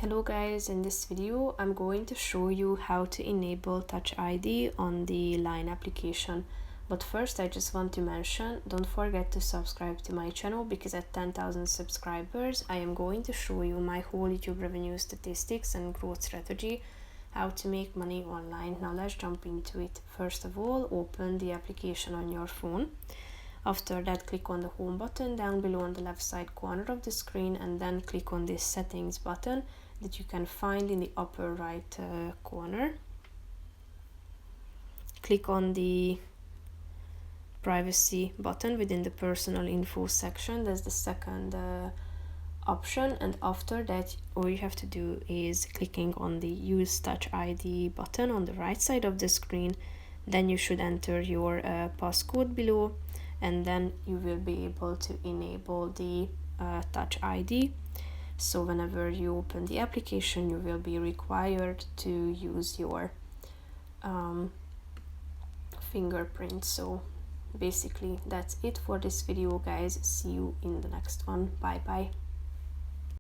Hello guys, in this video I'm going to show you how to enable Touch ID on the Line application. But first I just want to mention, don't forget to subscribe to my channel because at 10,000 subscribers I am going to show you my whole YouTube revenue statistics and growth strategy, how to make money online. Now let's jump into it. First of all, open the application on your phone. After that, click on the home button down below on the left side corner of the screen, and then click on this settings button that you can find in the upper right corner. Click on the privacy button within the personal info section. That's the second option, and after that all you have to do is clicking on the use Touch ID button on the right side of the screen. Then you should enter your passcode below, and then you will be able to enable the Touch ID. So whenever you open the application, you will be required to use your fingerprint. So basically that's it for this video guys. See you in the next one. Bye bye.